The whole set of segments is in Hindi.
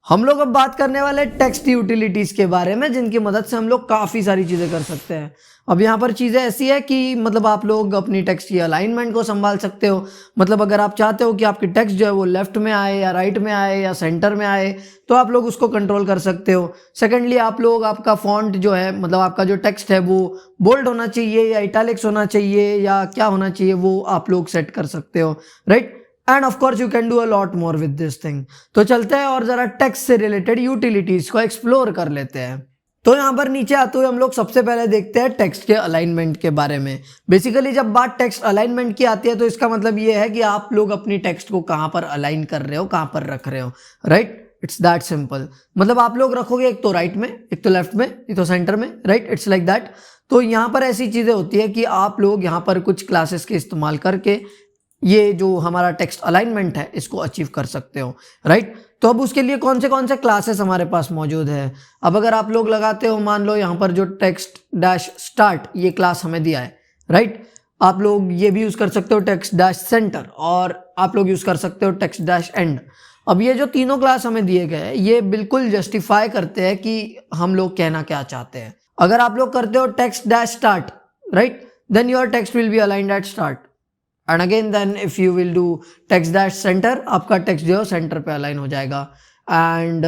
हम लोग अब बात करने वाले टेक्स्ट यूटिलिटीज के बारे में, जिनकी मदद से हम लोग काफ़ी सारी चीज़ें कर सकते हैं। अब यहाँ पर चीज़ें ऐसी है कि मतलब आप लोग अपनी टेक्स्ट की अलाइनमेंट को संभाल सकते हो। मतलब अगर आप चाहते हो कि आपकी टेक्स्ट जो है वो लेफ्ट में आए या राइट में आए या सेंटर में आए, तो आप लोग उसको कंट्रोल कर सकते हो। सेकेंडली आप लोग आपका फॉन्ट जो है, मतलब आपका जो टेक्स्ट है वो बोल्ड होना चाहिए या इटैलिक्स होना चाहिए या क्या होना चाहिए, वो आप लोग सेट कर सकते हो, right. End of course you can do a lot more with this thing. तो चलते हैं और जरा टेक्स्ट से रिलेटेड यूटिलिटीज को एक्सप्लोर कर लेते हैं। तो यहाँ पर नीचे आते हुए हम लोग सबसे पहले देखते हैं टेक्स्ट के अलाइनमेंट के बारे में। बेसिकली जब बात टेक्स्ट अलाइनमेंट की आती है तो इसका मतलब ये है कि आप लोग अपनी टेक्स्ट को कहाँ पर अलाइन कर रहे हो, कहाँ पर रख रहे हो, राइट। It's that simple. मतलब आप लोग रखोगे एक तो राइट में, एक तो लेफ्ट में, एक तो सेंटर में, राइट। It's like that. तो यहाँ पर ऐसी चीज़ें होती है कि आप लोग यहाँ पर कुछ क्लासेस के इस्तेमाल करके ये जो हमारा टेक्स्ट अलाइनमेंट है इसको अचीव कर सकते हो, राइट। तो अब उसके लिए कौन से क्लासेस हमारे पास मौजूद है। अब अगर आप लोग लगाते हो, मान लो यहाँ पर जो टेक्स्ट डैश स्टार्ट ये क्लास हमें दिया है, राइट। आप लोग ये भी यूज़ कर सकते हो टेक्स्ट डैश सेंटर, और आप लोग यूज़ कर सकते हो टेक्स्ट डैश एंड। अब ये जो तीनों क्लास हमें दिए गए हैं ये बिल्कुल जस्टिफाई करते हैं कि हम लोग कहना क्या चाहते हैं। अगर आप लोग करते हो text dash start, right, then your text will be aligned at start. And again then if you will do text dash centre, आपका टेक्स्ट जो है सेंटर पे अलाइन हो जाएगा। And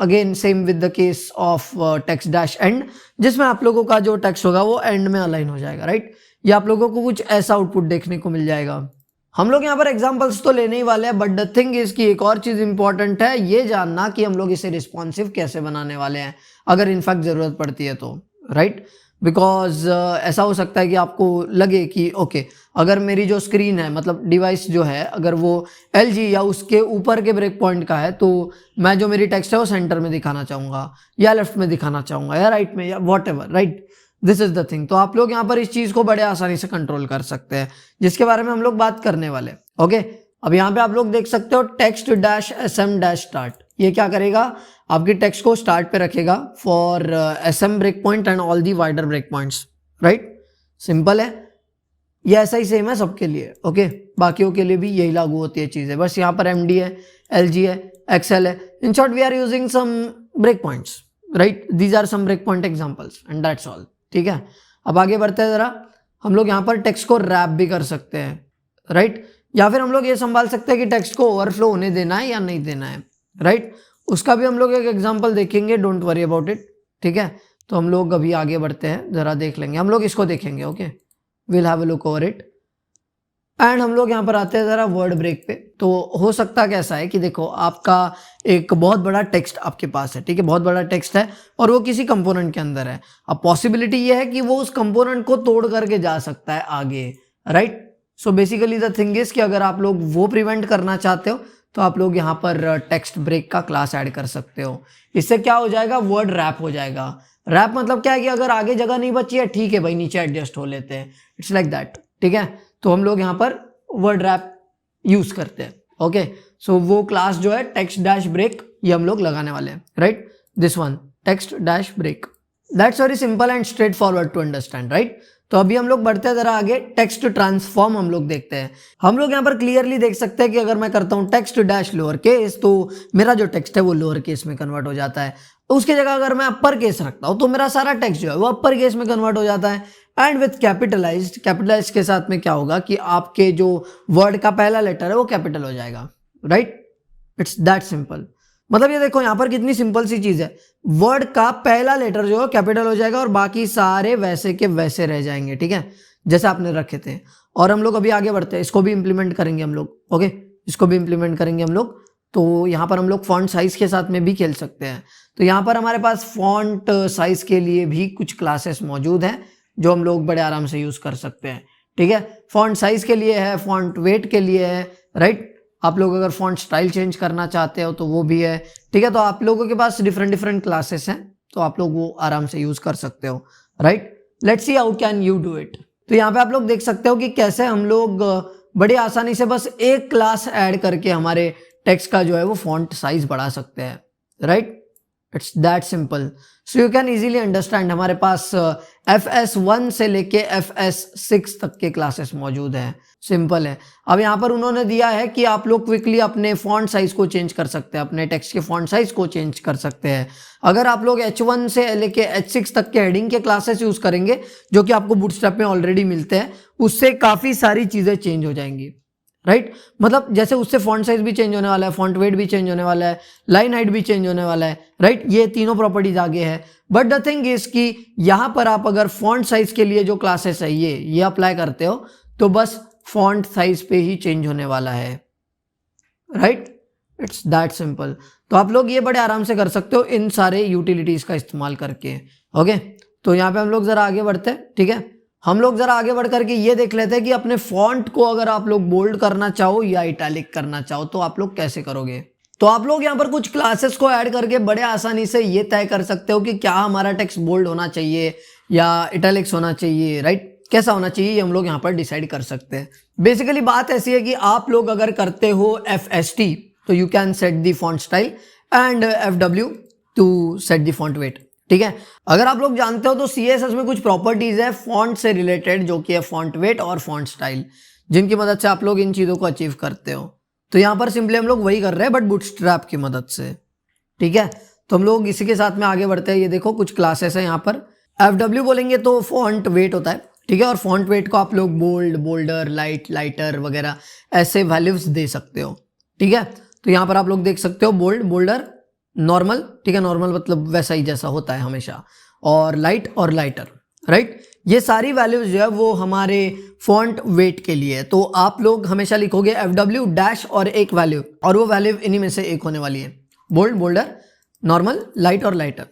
again same with the case of text dash end, जिसमें आप लोगों का जो टेक्स्ट होगा वो एंड में अलाइन हो जाएगा, राइट। ये आप लोगों को कुछ ऐसा आउटपुट देखने को मिल जाएगा। हम लोग यहाँ पर एग्जाम्पल्स तो लेने ही वाले हैं, बट द थिंग इज कि एक और चीज़ इंपॉर्टेंट है ये जानना कि हम लोग इसे रिस्पॉन्सिव कैसे बनाने वाले हैं, अगर इनफैक्ट ज़रूरत पड़ती है तो, राइट। बिकॉज ऐसा हो सकता है कि आपको लगे कि ओके, अगर मेरी जो स्क्रीन है, मतलब डिवाइस जो है, अगर वो LG या उसके ऊपर के ब्रेक पॉइंट का है, तो मैं जो मेरी टेक्स्ट है वो सेंटर में दिखाना चाहूँगा या लेफ्ट में दिखाना चाहूँगा या राइट में या what ever, right. This is the thing. तो आप लोग यहाँ पर इस चीज़ को बड़े आसानी से कंट्रोल कर सकते हैं, जिसके बारे में हम लोग बात करने वाले, ओके। अब यहाँ पे आप लोग देख सकते हो text dash SM dash start. ये क्या करेगा, आपकी टेक्स्ट को स्टार्ट पे रखेगा for SM break point and all the wider break points, right. Simple है, ये ऐसा ही सेम है सबके लिए, ओके। बाकियों के लिए भी यही लागू होती है चीज़ें, बस यहाँ पर MD है, LG है, XL है। In short we are using some break points, right. These are some break point examples and that's all, ठीक है। अब आगे बढ़ते हैं ज़रा। हम लोग यहाँ पर टेक्स्ट को रैप भी कर सकते हैं, राइट। या फिर हम लोग ये संभाल सकते हैं कि टेक्स्ट को ओवरफ्लो होने देना है या नहीं देना है, राइट। उसका भी हम लोग एक एग्जांपल देखेंगे, डोंट वरी अबाउट इट, ठीक है। तो हम लोग अभी आगे बढ़ते हैं, ज़रा देख लेंगे, हम लोग इसको देखेंगे, okay. Will have a look over it. And हम लोग यहाँ पर आते हैं ज़रा वर्ड ब्रेक पे। तो हो सकता कैसा है कि देखो, आपका एक बहुत बड़ा टेक्स्ट आपके पास है, ठीक है, बहुत बड़ा टेक्स्ट है और वो किसी कंपोनेंट के अंदर है। अब पॉसिबिलिटी ये है कि वो उस कंपोनेंट को तोड़ करके जा सकता है आगे, right. So basically the thing is कि अगर आप लोग वो प्रिवेंट करना चाहते हो तो आप लोग यहाँ पर टेक्स्ट ब्रेक का क्लास ऐड कर सकते हो। इससे क्या हो जाएगा, वर्ड रैप हो जाएगा। रैप मतलब क्या है कि अगर आगे जगह नहीं बची है, ठीक है भाई, नीचे एडजस्ट हो लेते हैं, इट्स लाइक दैट, ठीक है। तो हम लोग यहाँ पर वर्ड रैप यूज करते हैं, ओके। सो वो क्लास जो है टेक्स्ट डैश ब्रेक, ये हम लोग लगाने वाले हैं, right. This one text dash break, that's very simple and straightforward to understand, right. तो अभी हम लोग बढ़ते हैं जरा आगे, टेक्स्ट ट्रांसफॉर्म हम लोग देखते हैं। हम लोग यहाँ पर क्लियरली देख सकते हैं कि अगर मैं करता हूँ टेक्स्ट डैश लोअर केस, तो मेरा जो टेक्स्ट है वो लोअर केस में कन्वर्ट हो जाता है। उसकी जगह अगर मैं अपर केस रखता हूँ तो मेरा सारा टेक्स्ट जो है वो अपर केस में कन्वर्ट हो जाता है। एंड विथ कैपिटलाइज्ड के साथ में क्या होगा कि आपके जो वर्ड का पहला लेटर है वो कैपिटल हो जाएगा, राइट। It's that simple. मतलब ये देखो यहाँ पर कितनी सिंपल सी चीज़ है, वर्ड का पहला लेटर जो है कैपिटल हो जाएगा और बाकी सारे वैसे के वैसे रह जाएंगे, ठीक है, जैसे आपने रखे थे। और हम लोग अभी आगे बढ़ते हैं, इसको भी इम्प्लीमेंट करेंगे हम लोग, ओके। इसको भी इम्प्लीमेंट करेंगे हम लोग। तो यहाँ पर हम लोग फॉन्ट साइज के साथ में भी खेल सकते हैं। तो यहाँ पर हमारे पास फॉन्ट साइज के लिए भी कुछ क्लासेस मौजूद हैं जो हम लोग बड़े आराम से यूज़ कर सकते हैं, ठीक है। फॉन्ट साइज के लिए है, फॉन्ट वेट के लिए है, राइट। आप लोग अगर फॉन्ट स्टाइल चेंज करना चाहते हो तो वो भी है, ठीक है। तो आप लोगों के पास डिफरेंट क्लासेस हैं, तो आप लोग वो आराम से यूज़ कर सकते हो, right. Let's see how can you do it. तो यहाँ पे आप लोग देख सकते हो कि कैसे हम लोग बड़ी आसानी से बस एक क्लास ऐड करके हमारे टेक्स्ट का जो है वो फॉन्ट साइज बढ़ा सकते हैं, right. It's that simple. So you can easily understand. हमारे पास FS1 से लेके FS6 तक के क्लासेस मौजूद हैं। सिंपल है। अब यहाँ पर उन्होंने दिया है कि आप लोग क्विकली अपने फॉन्ट साइज को चेंज कर सकते हैं, अपने टेक्स्ट के फॉन्ट साइज को चेंज कर सकते हैं। अगर आप लोग H1 से लेके H6 तक के हेडिंग के क्लासेस यूज करेंगे जो कि आपको बूटस्ट्रैप में ऑलरेडी मिलते हैं, उससे काफ़ी सारी चीज़ें चेंज हो जाएंगी, राइट। मतलब जैसे उससे फॉन्ट साइज भी चेंज होने वाला है, फॉन्ट वेट भी चेंज होने वाला है, लाइन हाइट भी चेंज होने वाला है, राइट। ये तीनों प्रॉपर्टीज आगे है। बट द थिंग इज कि यहाँ पर आप अगर फॉन्ट साइज के लिए जो क्लासेस है ये अप्लाई करते हो तो बस फॉन्ट साइज पे ही चेंज होने वाला है, राइट। It's that simple. तो आप लोग ये बड़े आराम से कर सकते हो इन सारे यूटिलिटीज का इस्तेमाल करके। ओके, तो यहाँ पे हम लोग जरा आगे बढ़ते हैं, ठीक है। हम लोग जरा आगे बढ़ करके ये देख लेते हैं कि अपने फॉन्ट को अगर आप लोग बोल्ड करना चाहो या इटैलिक करना चाहो तो आप लोग कैसे करोगे। तो आप लोग यहाँ पर कुछ क्लासेस को ऐड करके बड़े आसानी से ये तय कर सकते हो कि क्या हमारा टेक्स्ट बोल्ड होना चाहिए या इटैलिक्स होना चाहिए, राइट। कैसा होना चाहिए ये हम लोग यहाँ पर डिसाइड कर सकते हैं। बेसिकली बात ऐसी है कि आप लोग अगर करते हो FST तो you can set the font style and FW to set the font weight, ठीक है। अगर आप लोग जानते हो तो CSS में कुछ प्रॉपर्टीज है फॉन्ट से रिलेटेड जो कि है फॉन्ट वेट और फॉन्ट स्टाइल, जिनकी मदद से आप लोग इन चीज़ों को अचीव करते हो। तो यहाँ पर सिंपली हम लोग वही कर रहे हैं बट बूटस्ट्रैप की मदद से, ठीक है। तो हम लोग इसी के साथ में आगे बढ़ते हैं। ये देखो कुछ क्लासेस है यहाँ पर। FW बोलेंगे तो फॉन्ट वेट होता है, ठीक है। और फॉन्ट वेट को आप लोग बोल्ड, बोल्डर, लाइट, लाइटर वगैरह ऐसे वैल्यूज दे सकते हो, ठीक है। तो यहाँ पर आप लोग देख सकते हो बोल्ड, बोल्डर, नॉर्मल, ठीक है। नॉर्मल मतलब वैसा ही जैसा होता है हमेशा, और लाइट और लाइटर, राइट। ये सारी वैल्यूज जो है वो हमारे फॉन्ट वेट के लिए है। तो आप लोग हमेशा लिखोगे FW डैश और एक वैल्यू, और वो वैल्यू इन्हीं में से एक होने वाली है, बोल्ड, बोल्डर, नॉर्मल, लाइट और lighter,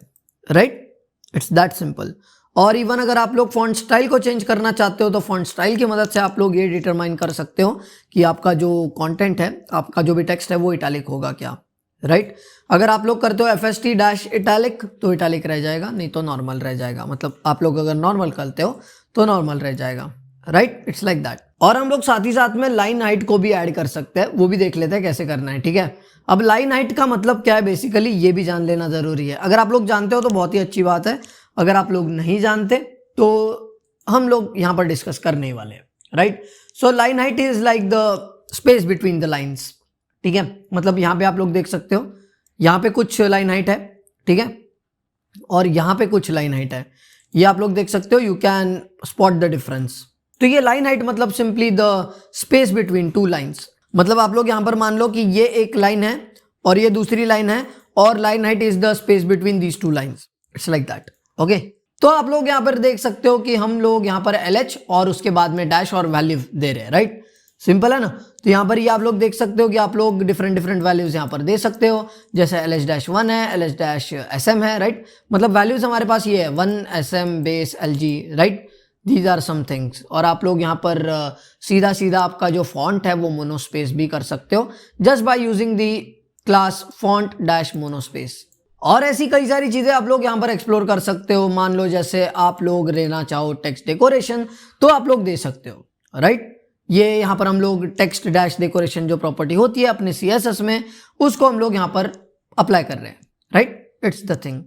right. It's that simple. और इवन अगर आप लोग फॉन्ट स्टाइल को चेंज करना चाहते हो तो फॉन्ट स्टाइल की मदद से आप लोग ये डिटरमाइन कर सकते हो कि आपका जो कंटेंट है, आपका जो भी टेक्स्ट है वो इटैलिक होगा क्या, राइट। अगर आप लोग करते हो FST डैश इटैलिक तो इटैलिक रह जाएगा, नहीं तो नॉर्मल रह जाएगा। मतलब आप लोग अगर नॉर्मल करते हो तो नॉर्मल रह जाएगा, राइट। It's like that. और हम लोग साथ ही साथ में लाइन हाइट को भी ऐड कर सकते हैं, वो भी देख लेते हैं कैसे करना है, ठीक है। अब लाइन हाइट का मतलब क्या है बेसिकली ये भी जान लेना जरूरी है। अगर आप लोग जानते हो तो बहुत ही अच्छी बात है, अगर आप लोग नहीं जानते तो हम लोग यहाँ पर डिस्कस करने ही वाले हैं, right. So line height is like the space between the lines, ठीक है। मतलब यहाँ पे आप लोग देख सकते हो यहाँ पे कुछ लाइन हाइट है, ठीक है, और यहाँ पे कुछ लाइन हाइट है, ये आप लोग देख सकते हो। You can spot the difference. तो ये लाइन हाइट मतलब simply the space between two lines. मतलब आप लोग यहाँ पर मान लो कि ये एक लाइन है और ये दूसरी लाइन है, और line height is the space between these two lines. It's like that, okay. तो आप लोग यहाँ पर देख सकते हो कि हम लोग यहाँ पर LH और उसके बाद में डैश और वैल्यू दे रहे हैं, राइट। सिंपल है ना। तो यहाँ पर ये आप लोग देख सकते हो कि आप लोग डिफरेंट वैल्यूज यहाँ पर दे सकते हो, जैसे LH-1 है, LH-SM है, राइट। मतलब वैल्यूज हमारे पास ये है 1 SM base LG, right. These are some things. और आप लोग यहाँ पर सीधा आपका जो फॉन्ट है वो मोनोस्पेस भी कर सकते हो just by using the class font dash monospace. और ऐसी कई सारी चीजें आप लोग यहाँ पर एक्सप्लोर कर सकते हो। मान लो जैसे आप लोग लेना चाहो टेक्स्ट डेकोरेशन तो आप लोग दे सकते हो, राइट। ये यहाँ पर हम लोग टेक्स्ट डैश डेकोरेशन जो प्रॉपर्टी होती है अपने CSS में, उसको हम लोग यहाँ पर अप्लाई कर रहे हैं, राइट। It's the thing.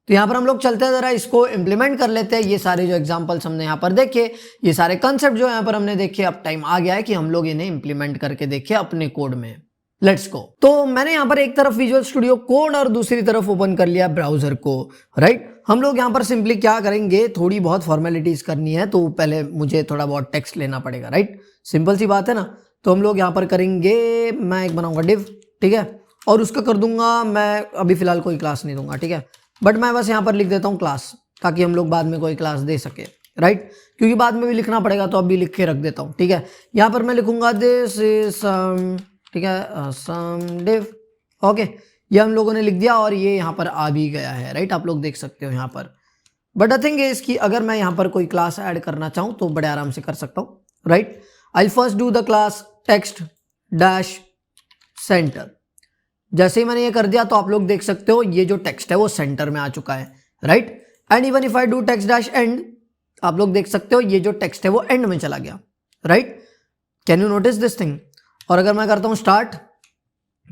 तो यहाँ पर हम लोग चलते हैं जरा इसको इम्प्लीमेंट कर लेते हैं। ये सारे जो एग्जांपल्स हमने यहाँ पर देखे, ये सारे कंसेप्ट जो यहाँ पर हमने देखे, अब टाइम आ गया है कि हम लोग इन्हें इम्प्लीमेंट करके देखें अपने कोड में। Let's go. तो मैंने यहाँ पर एक तरफ विजुअल स्टूडियो कोड और दूसरी तरफ ओपन कर लिया ब्राउजर को, राइट। हम लोग यहाँ पर सिंपली क्या करेंगे, थोड़ी बहुत फॉर्मेलिटीज करनी है, तो पहले मुझे थोड़ा बहुत टेक्स्ट लेना पड़ेगा, राइट। सिंपल सी बात है ना। तो हम लोग यहाँ पर करेंगे, मैं एक बनाऊंगा डिव, ठीक है, और उसका कर दूंगा, मैं अभी फिलहाल कोई क्लास नहीं दूंगा, ठीक है, बट मैं बस यहाँ पर लिख देता हूँ क्लास, ताकि हम लोग बाद में कोई क्लास दे सके, राइट। क्योंकि बाद में भी लिखना पड़ेगा तो अभी लिख के रख देता हूँ, ठीक है। यहाँ पर मैं लिखूंगा दिस इज ठीक है सम डिव, ओके। ये हम लोगों ने लिख दिया और ये यहाँ पर आ भी गया है, राइट। आप लोग देख सकते हो यहाँ पर। बट द थिंग इज कि अगर मैं यहाँ पर कोई क्लास ऐड करना चाहूँ तो बड़े आराम से कर सकता हूँ, right. I first do the class text dash centre. जैसे ही मैंने ये कर दिया तो आप लोग देख सकते हो ये जो टेक्स्ट है वो सेंटर में आ चुका है, right. And even if I do text dash and, आप लोग देख सकते हो ये जो टेक्स्ट है वो एंड में चला गया, right. Can you notice this thing. और अगर मैं करता हूं स्टार्ट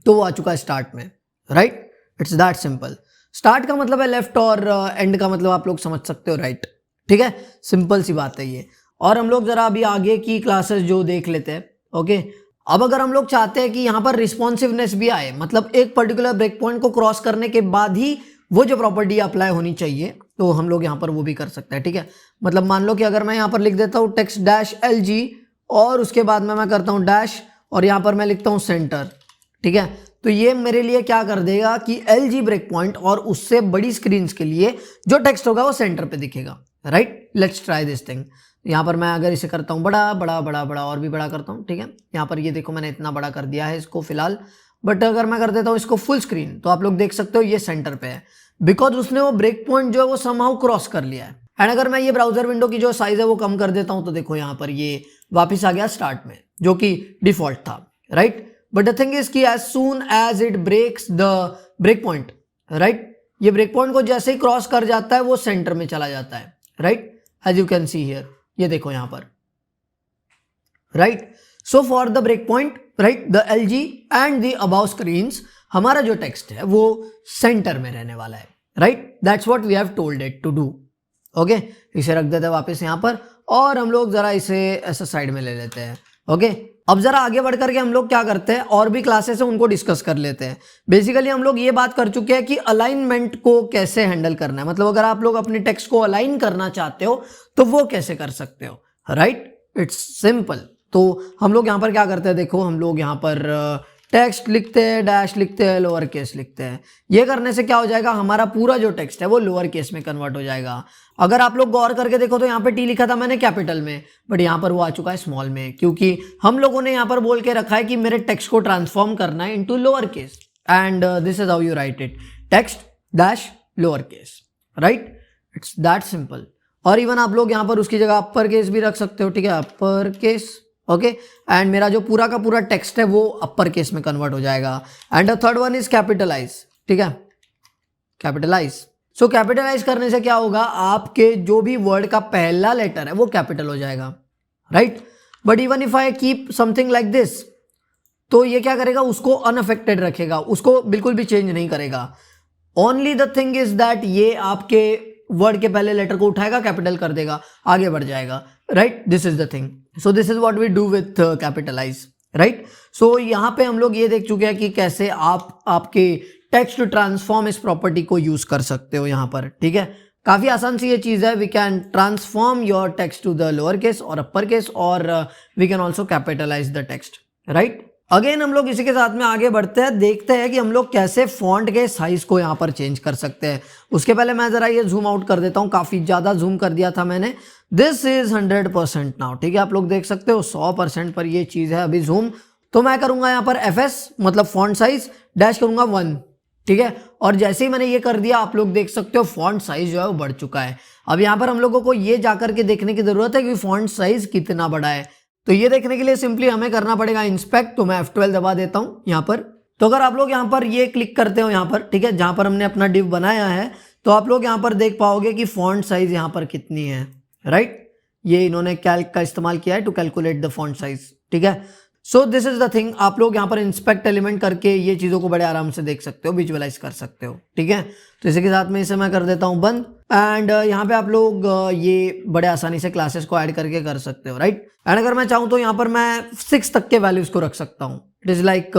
तो वो आ चुका है स्टार्ट में, right. It's that simple. Start का मतलब है लेफ्ट और एंड का मतलब आप लोग समझ सकते हो, राइट, ठीक है। सिंपल सी बात है ये। और हम लोग जरा अभी आगे की क्लासेस जो देख लेते हैं। ओके, अब अगर हम लोग चाहते हैं कि यहाँ पर रिस्पॉन्सिवनेस भी आए, मतलब एक पर्टिकुलर ब्रेक पॉइंट को क्रॉस करने के बाद ही वो जो प्रॉपर्टी अप्लाई होनी चाहिए, तो हम लोग यहाँ पर वो भी कर सकते हैं। ठीक है, मतलब मान लो कि अगर मैं यहाँ पर लिख देता हूँ टेक्स्ट डैश LG और उसके बाद में मैं करता हूँ डैश और यहाँ पर मैं लिखता हूँ सेंटर। ठीक है, तो ये मेरे लिए क्या कर देगा कि LG ब्रेक पॉइंट और उससे बड़ी स्क्रीन के लिए जो टेक्स्ट होगा वो सेंटर पे दिखेगा। Right, let's try this thing. यहाँ पर मैं अगर इसे करता हूँ बड़ा बड़ा बड़ा बड़ा और भी बड़ा करता हूँ। ठीक है, यहाँ पर ये देखो मैंने इतना बड़ा कर दिया है इसको फिलहाल, बट अगर मैं कर देता हूँ इसको फुल स्क्रीन तो आप लोग देख सकते हो ये सेंटर पे है, बिकॉज उसने वो ब्रेक पॉइंट जो है वो समहाउ क्रॉस कर लिया है। एंड अगर मैं ये ब्राउजर विंडो की जो साइज है वो कम कर देता हूँ तो देखो यहाँ पर ये वापिस आ गया स्टार्ट में, जो कि डिफॉल्ट था। Right, but the thing is कि as soon as it breaks the break point, right, ये ब्रेक पॉइंट को जैसे ही क्रॉस कर जाता है वो सेंटर में चला जाता है। Right, as you can see here, ये देखो यहाँ पर। Right, so for the break point, right, the LG and the above screens, हमारा जो टेक्स्ट है वो सेंटर में रहने वाला है। Right, that's what we have told it to do. Okay, इसे रख देते हैं वापस यहाँ पर और हम लोग जरा इसे ऐसा साइड में ले लेते हैं। ओके, अब जरा आगे बढ़ करके हम लोग क्या करते हैं, और भी क्लासेस है उनको डिस्कस कर लेते हैं। बेसिकली हम लोग ये बात कर चुके हैं कि अलाइनमेंट को कैसे हैंडल करना है, मतलब अगर आप लोग अपने टेक्स्ट को अलाइन करना चाहते हो तो वो कैसे कर सकते हो। Right, it's simple. तो हम लोग यहाँ पर क्या करते हैं, देखो हम लोग यहाँ पर टेक्स्ट लिखते हैं, डैश लिखते हैं, लोअर केस लिखते हैं। ये करने से क्या हो जाएगा, हमारा पूरा जो टेक्स्ट है वो लोअर केस में कन्वर्ट हो जाएगा। अगर आप लोग गौर करके देखो तो यहाँ पे टी लिखा था मैंने कैपिटल में, बट यहाँ पर वो आ चुका है स्मॉल में, क्योंकि हम लोगों ने यहाँ पर बोल के रखा है कि मेरे टेक्स्ट को ट्रांसफॉर्म करना है into lower case, and this is how you right it, text dash lower case. Right, it's that simple. और इवन आप लोग यहाँ पर उसकी जगह अपर केस भी रख सकते हो। ठीक है, अपर केस। ओके, एंड मेरा जो पूरा का पूरा टेक्स्ट है वो अपर केस में कन्वर्ट हो जाएगा। And the third one is capitalise. ठीक है, कैपिटलाइज। सो कैपिटलाइज करने से क्या होगा, आपके जो भी वर्ड का पहला लेटर है वो कैपिटल हो जाएगा। Right, but even if I keep something like this, तो ये क्या करेगा, उसको अनअफेक्टेड रखेगा, उसको बिल्कुल भी चेंज नहीं करेगा। Only the thing is that ये आपके वर्ड के पहले लेटर को उठाएगा, कैपिटल कर देगा, आगे बढ़ जाएगा। Right, this is the thing. So this is what we do with capitalize. Right, so यहाँ पे हम लोग ये देख चुके हैं कि कैसे आप आपके टेक्स्ट ट्रांसफॉर्म इस प्रॉपर्टी को यूज कर सकते हो यहाँ पर। ठीक है, काफी आसान सी ये चीज है। We can transform your text to the lower case और अपर केस, और we can also capitalise the text. Right, again हम लोग इसी के साथ में आगे बढ़ते हैं, देखते हैं कि हम लोग कैसे फॉन्ट के साइज को यहाँ पर चेंज कर सकते हैं। उसके पहले मैं जरा ये जूम आउट कर देता हूँ, काफी ज्यादा जूम कर दिया था मैंने। This is 100% now. ठीक है, आप लोग देख सकते हो 100% पर ये चीज है अभी जूम। तो मैं करूंगा यहाँ पर FS मतलब फॉन्ट साइज डैश करूंगा 1। ठीक है, और जैसे ही मैंने ये कर दिया आप लोग देख सकते हो फॉन्ट साइज जो है वो बढ़ चुका है। अब यहाँ पर हम लोगों को ये जाकर के देखने की जरूरत है कि फॉन्ट साइज कितना बड़ा है। तो ये देखने के लिए सिंपली हमें करना पड़ेगा इंस्पेक्ट। तो मैं F12 दबा देता हूँ यहाँ पर। तो अगर आप लोग यहाँ पर ये क्लिक करते हो यहाँ पर, ठीक है, जहाँ पर हमने अपना डिव बनाया है, तो आप लोग यहाँ पर देख पाओगे कि फॉन्ट साइज यहाँ पर कितनी है। राइट, ये इन्होंने कैल्क का इस्तेमाल किया है to calculate the font size. ठीक है, so this is the thing. आप लोग यहाँ पर इंस्पेक्ट एलिमेंट करके ये चीज़ों को बड़े आराम से देख सकते हो, विजुअलाइज कर सकते हो। ठीक है, तो इसी के साथ में इसे मैं कर देता हूँ बंद। एंड यहाँ पे आप लोग ये बड़े आसानी से क्लासेस को ऐड करके कर सकते हो। राइट, एंड अगर मैं चाहूँ तो यहाँ पर मैं 6 तक के वैल्यूज को रख सकता हूँ। It is like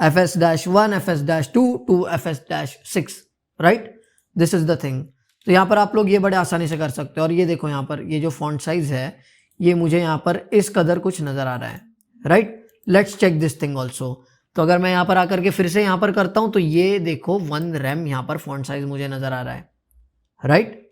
FS-1, FS-2 to FS-6। Right, this is the thing. तो यहाँ पर आप लोग ये बड़े आसानी से कर सकते हो। और ये देखो यहाँ पर ये जो फॉन्ट साइज है ये मुझे यहाँ पर इस कदर कुछ नजर आ रहा है। Right, let's check this thing also. तो अगर मैं यहाँ पर आकर के फिर से यहाँ पर करता हूँ तो ये देखो 1 रैम यहाँ पर फॉन्ट साइज मुझे नजर आ रहा है। Right,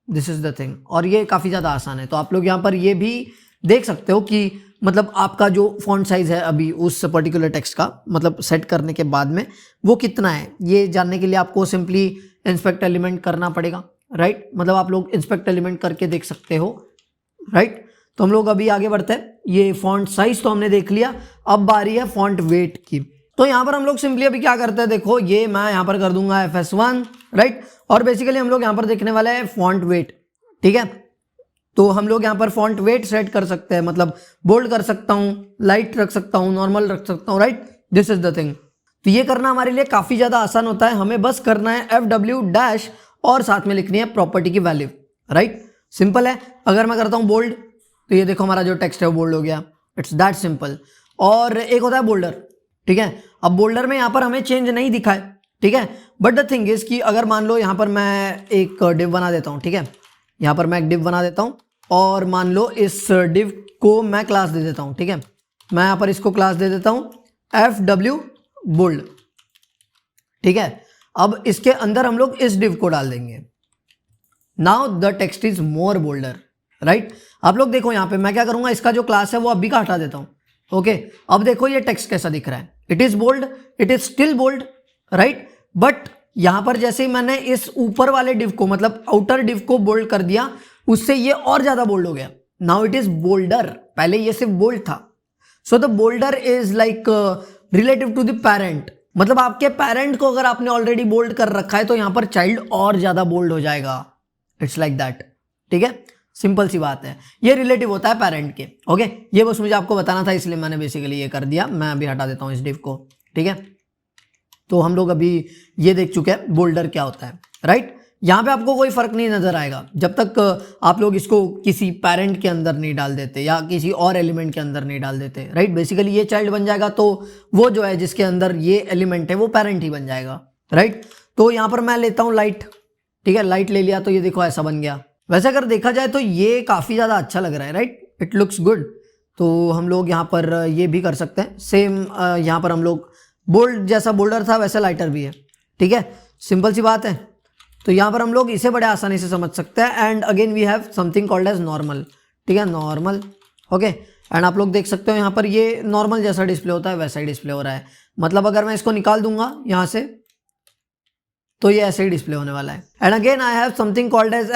this is the thing. और ये काफ़ी ज़्यादा आसान है। तो आप लोग यहाँ पर ये भी देख सकते हो कि मतलब आपका जो फॉन्ट साइज है अभी उस पर्टिकुलर टेक्स्ट का, मतलब सेट करने के बाद में वो कितना है, ये जानने के लिए आपको सिंपली इंस्पेक्ट एलिमेंट करना पड़ेगा। राइट, मतलब आप लोग इंस्पेक्ट एलिमेंट करके देख सकते हो। राइट, तो हम लोग अभी आगे बढ़ते हैं। ये फॉन्ट साइज तो हमने देख लिया, अब बारी है फॉन्ट वेट की। तो यहाँ पर हम लोग सिंपली अभी क्या करते हैं, देखो ये मैं यहाँ पर कर दूंगा FS1। राइट, और बेसिकली हम लोग यहाँ पर देखने वाले हैं फॉन्ट वेट। ठीक है, तो हम लोग यहाँ पर फॉन्ट वेट सेट कर सकते हैं, मतलब बोल्ड कर सकता हूँ, लाइट रख सकता हूँ, नॉर्मल रख सकता हूँ। Right, this is the thing. तो ये करना हमारे लिए काफ़ी ज़्यादा आसान होता है। हमें बस करना है FW डैश और साथ में लिखनी है प्रॉपर्टी की वैल्यू। राइट, सिंपल है। अगर मैं करता हूँ बोल्ड तो ये देखो हमारा जो टेक्स्ट है वो बोल्ड हो गया। It's that simple. और एक होता है बोल्डर, ठीक है। अब बोल्डर में यहाँ पर हमें चेंज नहीं दिखा है, ठीक है, बट द थिंग इज कि अगर मान लो यहाँ पर मैं एक डिव बना देता हूँ, ठीक है, यहाँ पर मैं एक डिव बना देता हूँ और मान लो इस डिव को मैं क्लास दे देता हूँ, ठीक है, मैं यहाँ पर इसको क्लास दे देता हूँ FW बोल्ड, ठीक है। अब इसके अंदर हम लोग इस डिव को डाल देंगे। Now the text is more boulder, right. आप लोग देखो यहाँ पे मैं क्या करूंगा, इसका जो क्लास है वो अभी का हटा देता हूँ, ओके। अब देखो ये टेक्स्ट कैसा दिख रहा है, it is bold, it is still bold, right. But यहां पर जैसे ही मैंने इस ऊपर वाले डिव को मतलब आउटर डिव को बोल्ड कर दिया, उससे ये और ज्यादा बोल्ड हो गया। नाउ इट इज बोल्डर, पहले ये सिर्फ बोल्ड था। So the bolder is like relative to the parent, मतलब आपके पेरेंट को अगर आपने ऑलरेडी बोल्ड कर रखा है तो यहां पर चाइल्ड और ज्यादा बोल्ड हो जाएगा। इट्स लाइक दैट, ठीक है, सिंपल सी बात है। ये रिलेटिव होता है पेरेंट के, ओके। ये बस मुझे आपको बताना था इसलिए मैंने बेसिकली ये कर दिया। मैं अभी हटा देता हूं इस डिव को, ठीक है। तो हम लोग अभी ये देख चुके हैं बोल्डर क्या होता है, राइट। यहाँ पे आपको कोई फर्क नहीं नजर आएगा जब तक आप लोग इसको किसी पेरेंट के अंदर नहीं डाल देते या किसी और एलिमेंट के अंदर नहीं डाल देते, राइट। बेसिकली ये चाइल्ड बन जाएगा तो वो जो है जिसके अंदर ये एलिमेंट है वो पेरेंट ही बन जाएगा, राइट। तो यहाँ पर मैं लेता हूँ लाइट, ठीक है, लाइट ले लिया तो ये देखो ऐसा बन गया। वैसे अगर देखा जाए तो ये काफ़ी ज़्यादा अच्छा लग रहा है, राइट, इट लुक्स गुड। तो हम लोग यहाँ पर ये भी कर सकते हैं सेम। यहाँ पर हम लोग बोल्ड जैसा बोल्डर था वैसे लाइटर भी है, ठीक है, सिंपल सी बात है। तो यहाँ पर हम लोग इसे बड़े आसानी से समझ सकते हैं। And again we have something called as normal, ठीक है, नॉर्मल, ओके। एंड आप लोग देख सकते हो यहाँ पर ये नॉर्मल जैसा डिस्प्ले होता है वैसा ही डिस्प्ले हो रहा है। मतलब अगर मैं इसको निकाल दूंगा यहाँ से तो ये ऐसे ही डिस्प्ले होने वाला है। And again I have something called as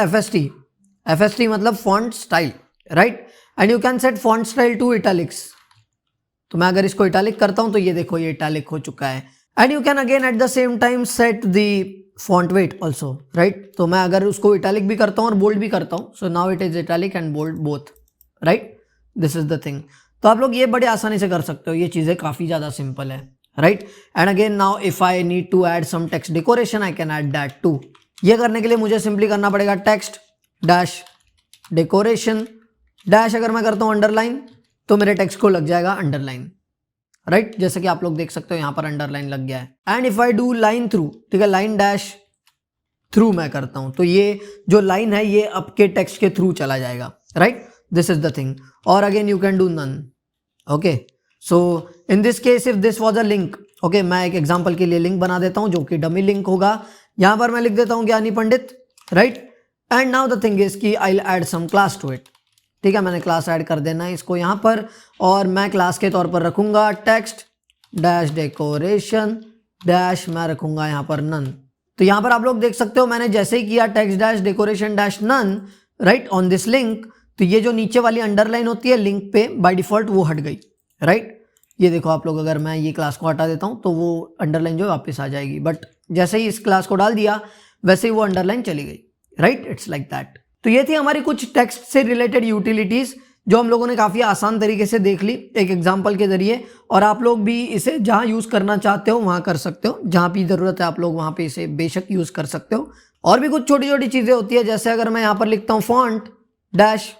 FST मतलब font style, right. And you can set font style to italics. तो मैं अगर इसको इटैलिक करता हूं तो ये देखो ये इटैलिक हो चुका है। And you can again at the same time set the font wait also, right. तो मैं अगर उसको इटैलिक भी करता हूं और बोल्ड भी करता हूं, so now it is italic and bold both, right, this is the thing. तो आप लोग ये बड़े आसानी से कर सकते हो, ये चीज़ें काफ़ी ज़्यादा सिंपल है, right. And again now if I need to add some text decoration I can add that too. ये करने के लिए मुझे सिंपली करना पड़ेगा टेक्स्ट डैश डेकोरेशन डैश, अगर मैं करता हूँ अंडरलाइन तो मेरे टेक्स्ट को लग जाएगा अंडरलाइन, राइट। जैसे कि आप लोग देख सकते हो यहाँ पर अंडरलाइन लग गया है। And if I do line through, ठीक है, लाइन डैश थ्रू मैं करता हूँ तो ये जो लाइन है ये आपके टेक्स्ट के थ्रू चला जाएगा, right, this is the thing. और again you can do none, okay. So in this case if this was a link, okay, मैं एक एग्जाम्पल के लिए लिंक बना देता हूँ जो कि डमी लिंक होगा। यहाँ पर मैं लिख देता हूँ ज्ञानी पंडित, right. And now the thing is कि I add some class to it, ठीक है, मैंने क्लास ऐड कर देना है इसको यहाँ पर। और मैं क्लास के तौर पर रखूंगा टेक्स्ट डैश डेकोरेशन डैश, मैं रखूंगा यहाँ पर नन। तो यहाँ पर आप लोग देख सकते हो मैंने जैसे ही किया text dash decoration dash none, right, on this link, तो ये जो नीचे वाली अंडरलाइन होती है लिंक पे बाय डिफॉल्ट वो हट गई, राइट। ये देखो आप लोग, अगर मैं ये क्लास को हटा देता हूँ तो वो अंडरलाइन जो वापस आ जाएगी, बट जैसे ही इस क्लास को डाल दिया वैसे ही वो अंडरलाइन चली गई, राइट, इट्स लाइक दैट। तो ये थी हमारी कुछ टेक्स्ट से रिलेटेड यूटिलिटीज जो हम लोगों ने काफ़ी आसान तरीके से देख ली एक एग्जाम्पल के जरिए। और आप लोग भी इसे जहाँ यूज़ करना चाहते हो वहाँ कर सकते हो, जहाँ भी ज़रूरत है आप लोग वहाँ पे इसे बेशक यूज़ कर सकते हो। और भी कुछ छोटी छोटी चीज़ें होती है, जैसे अगर मैं यहाँ पर लिखता हूँ फॉन्ट डैश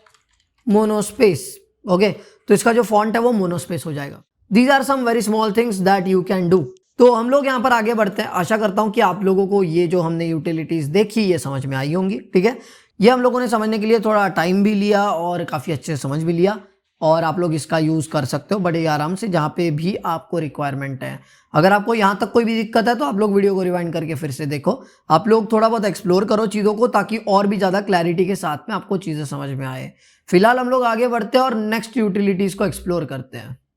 मोनोस्पेस, ओके, तो इसका जो फॉन्ट है वो मोनोस्पेस हो जाएगा। These are some very small things that you can do. तो हम लोग यहाँ पर आगे बढ़ते हैं। आशा करता हूँ कि आप लोगों को ये जो हमने यूटिलिटीज़ देखी ये समझ में आई होंगी, ठीक है। ये हम लोगों ने समझने के लिए थोड़ा टाइम भी लिया और काफ़ी अच्छे से समझ भी लिया, और आप लोग इसका यूज़ कर सकते हो बड़े आराम से जहाँ पे भी आपको रिक्वायरमेंट है। अगर आपको यहाँ तक कोई भी दिक्कत है तो आप लोग वीडियो को रिवाइंड करके फिर से देखो, आप लोग थोड़ा बहुत एक्सप्लोर करो चीज़ों को, ताकि और भी ज़्यादा क्लैरिटी के साथ में आपको चीज़ें समझ में आए। फिलहाल हम लोग आगे बढ़ते हैं और नेक्स्ट यूटिलिटीज़ को एक्सप्लोर करते हैं।